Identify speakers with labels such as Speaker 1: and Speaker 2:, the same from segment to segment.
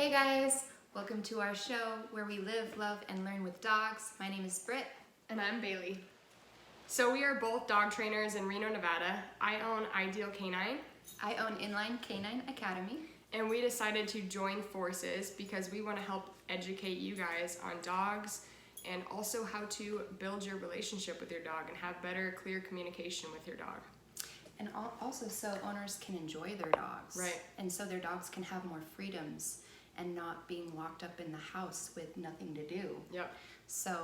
Speaker 1: Hey guys, welcome to our show where we live, love, and learn with dogs. My name is Britt.
Speaker 2: And I'm Bailey. So we are both dog trainers in Reno, Nevada. I own Ideal Canine.
Speaker 1: I own Inline Canine Academy.
Speaker 2: And we decided to join forces because we want to help educate you guys on dogs and also how to build your relationship with your dog and have better, clear communication with your dog.
Speaker 1: And also so owners can enjoy their dogs.
Speaker 2: Right.
Speaker 1: And so their dogs can have more freedoms and not being locked up in the house with nothing to do.
Speaker 2: Yep.
Speaker 1: So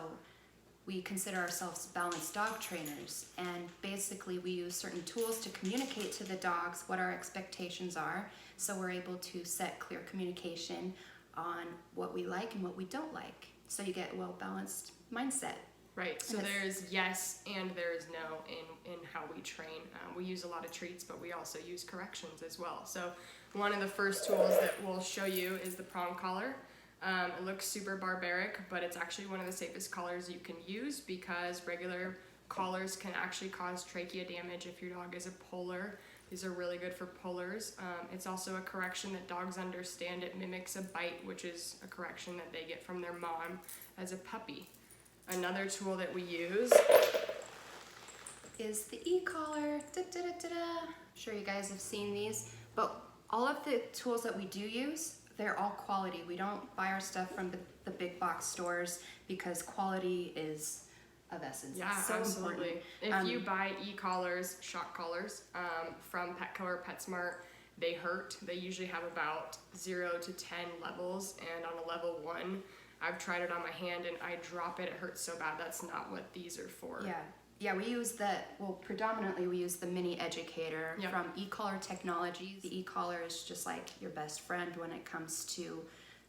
Speaker 1: we consider ourselves balanced dog trainers, and basically we use certain tools to communicate to the dogs what our expectations are, so we're able to set clear communication on what we like and what we don't like, so you get a well-balanced mindset.
Speaker 2: Right, so there's yes and there's no in how we train. We use a lot of treats, but we also use corrections as well. So one of the first tools that we'll show you is the prong collar. It looks super barbaric, but it's actually one of the safest collars you can use because regular collars can actually cause trachea damage if your dog is a polar. These are really good for polars. It's also a correction that dogs understand. It mimics a bite, which is a correction that they get from their mom as a puppy. Another tool that we use
Speaker 1: is the e-collar. I'm sure you guys have seen these, but all of the tools that we do use, they're all quality. We don't buy our stuff from the big box stores because quality is of essence.
Speaker 2: Yeah,
Speaker 1: it's so
Speaker 2: absolutely.
Speaker 1: important.
Speaker 2: If you buy e-collars, shock collars from Petco or PetSmart, they hurt. They usually have about 0 to 10 levels, and on a level 1, I've tried it on my hand and I drop it, it hurts so bad. That's not what these are for.
Speaker 1: Yeah, we use predominantly we use the Mini Educator from e-collar Technologies. The e-collar is just like your best friend when it comes to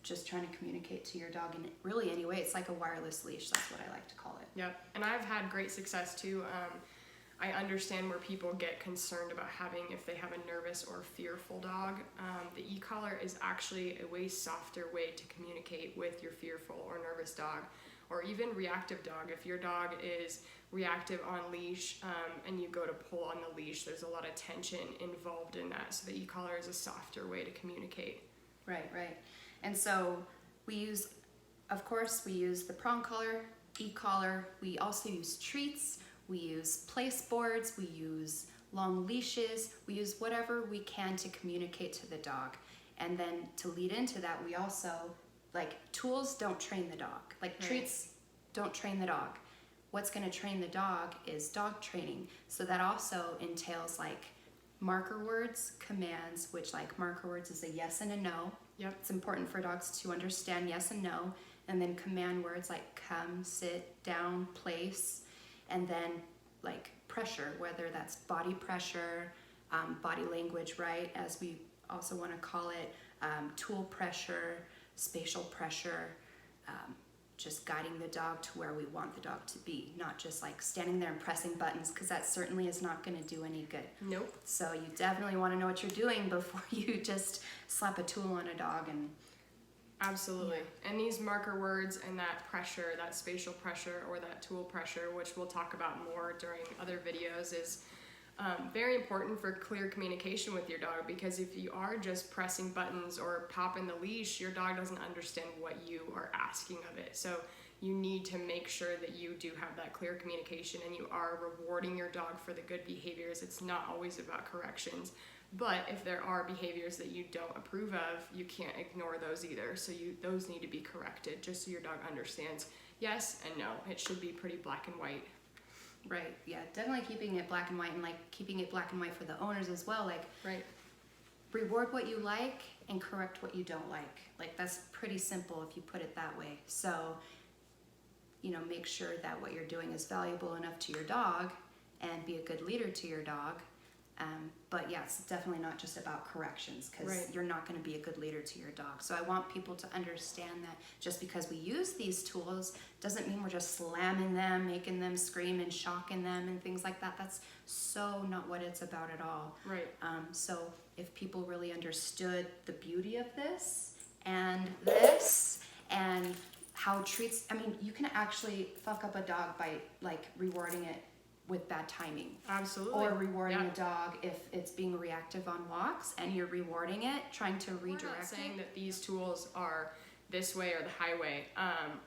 Speaker 1: just trying to communicate to your dog in really any way. It's like a wireless leash, that's what I like to call it.
Speaker 2: Yep, and I've had great success too. I understand where people get concerned about if they have a nervous or fearful dog. The e-collar is actually a way softer way to communicate with your fearful or nervous dog, or even reactive dog. If your dog is reactive on leash and you go to pull on the leash, there's a lot of tension involved in that. So the e-collar is a softer way to communicate.
Speaker 1: Right. And so we use the prong collar, e-collar. We also use treats. We use place boards, we use long leashes, we use whatever we can to communicate to the dog. And then to lead into that, we also, tools don't train the dog. Treats don't train the dog. What's gonna train the dog is dog training. So that also entails marker words, commands, which marker words is a yes and a no.
Speaker 2: Yep.
Speaker 1: It's important for dogs to understand yes and no. And then command words like come, sit, down, place. And then pressure, whether that's body pressure, body language, right, as we also want to call it, tool pressure, spatial pressure, just guiding the dog to where we want the dog to be, not just standing there and pressing buttons, because that certainly is not going to do any good.
Speaker 2: Nope.
Speaker 1: So you definitely want to know what you're doing before you just slap a tool on a dog and
Speaker 2: Absolutely. And these marker words and that pressure, that spatial pressure or that tool pressure, which we'll talk about more during other videos, is very important for clear communication with your dog, because if you are just pressing buttons or popping the leash, your dog doesn't understand what you are asking of it. So you need to make sure that you do have that clear communication and you are rewarding your dog for the good behaviors. It's not always about corrections. But if there are behaviors that you don't approve of, you can't ignore those either. So those need to be corrected just so your dog understands yes and no. It should be pretty black and white.
Speaker 1: Right, yeah, definitely keeping it black and white, and keeping it black and white for the owners as well.
Speaker 2: Right.
Speaker 1: Reward what you like and correct what you don't like. That's pretty simple if you put it that way. So, make sure that what you're doing is valuable enough to your dog and be a good leader to your dog. But yeah, it's definitely not just about corrections, because you're not going to be a good leader to your dog. So I want people to understand that just because we use these tools doesn't mean we're just slamming them, making them scream and shocking them and things like that. That's so not what it's about at all.
Speaker 2: Right.
Speaker 1: So if people really understood the beauty of this and how treats, you can actually fuck up a dog by rewarding it with bad timing.
Speaker 2: Absolutely.
Speaker 1: Or rewarding
Speaker 2: Yeah.
Speaker 1: a dog if it's being reactive on walks and you're rewarding it, trying to
Speaker 2: We're
Speaker 1: redirect
Speaker 2: not saying
Speaker 1: it.
Speaker 2: that these tools are this way or the highway.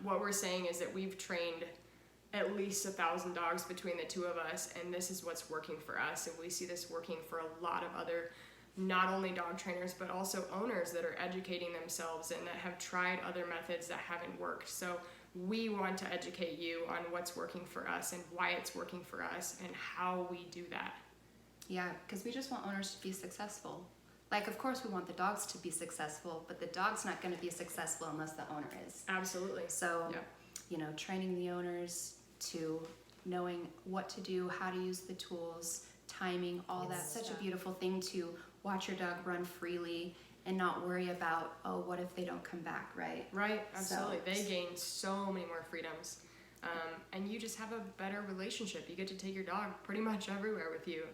Speaker 2: What we're saying is that we've trained at least 1,000 dogs between the two of us, and this is what's working for us. And we see this working for a lot of other, not only dog trainers, but also owners that are educating themselves and that have tried other methods that haven't worked. So we want to educate you on what's working for us and why it's working for us and how we do that.
Speaker 1: Yeah, because we just want owners to be successful. Like, of course, we want the dogs to be successful, but the dog's not going to be successful unless the owner is.
Speaker 2: Absolutely.
Speaker 1: So,
Speaker 2: Yeah.
Speaker 1: you know, training the owners to knowing what to do, how to use the tools, timing, all that's such a beautiful thing to watch your dog run freely and not worry about, oh, what if they don't come back, right?
Speaker 2: Right, absolutely.
Speaker 1: So-
Speaker 2: They gain so many more freedoms. And you just have a better relationship. You get to take your dog pretty much everywhere with you.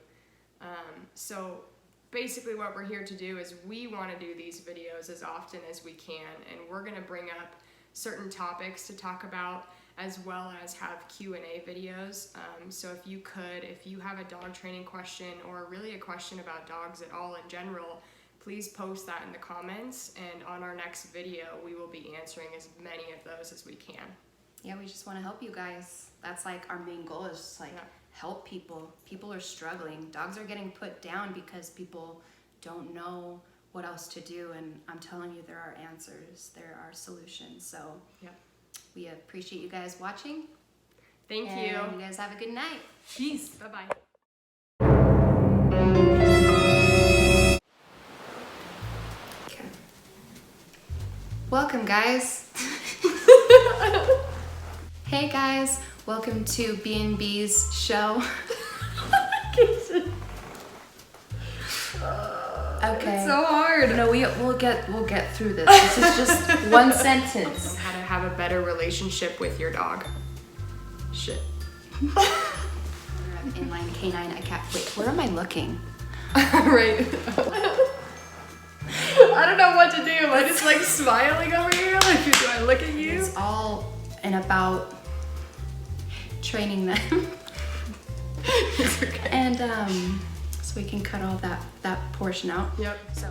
Speaker 2: So basically what we're here to do is we want to do these videos as often as we can, and we're going to bring up certain topics to talk about, as well as have Q&A videos. So if you have a dog training question or really a question about dogs at all in general, please post that in the comments, and on our next video we will be answering as many of those as we can.
Speaker 1: Yeah, we just want to help you guys. That's like our main goal, is just like
Speaker 2: Yeah.
Speaker 1: help people. People are struggling. Dogs are getting put down because people don't know what else to do, and I'm telling you, there are answers. There are solutions. So
Speaker 2: Yeah.
Speaker 1: we appreciate you guys watching.
Speaker 2: Thank
Speaker 1: and
Speaker 2: you.
Speaker 1: You guys have a good night.
Speaker 2: Peace. Bye-bye.
Speaker 1: Okay. Welcome, guys. Hey guys, welcome to B&B's show. Okay.
Speaker 2: It's so hard.
Speaker 1: No, we'll get through this. This is just one sentence.
Speaker 2: How to have a better relationship with your dog. Shit.
Speaker 1: Inline canine. I can't wait. Where am I looking?
Speaker 2: Right. I don't know what to do. Am I just like smiling over here? Like, do I look at you?
Speaker 1: It's all and about training them.
Speaker 2: It's okay.
Speaker 1: And so we can cut all that portion out.
Speaker 2: Yep.
Speaker 1: So.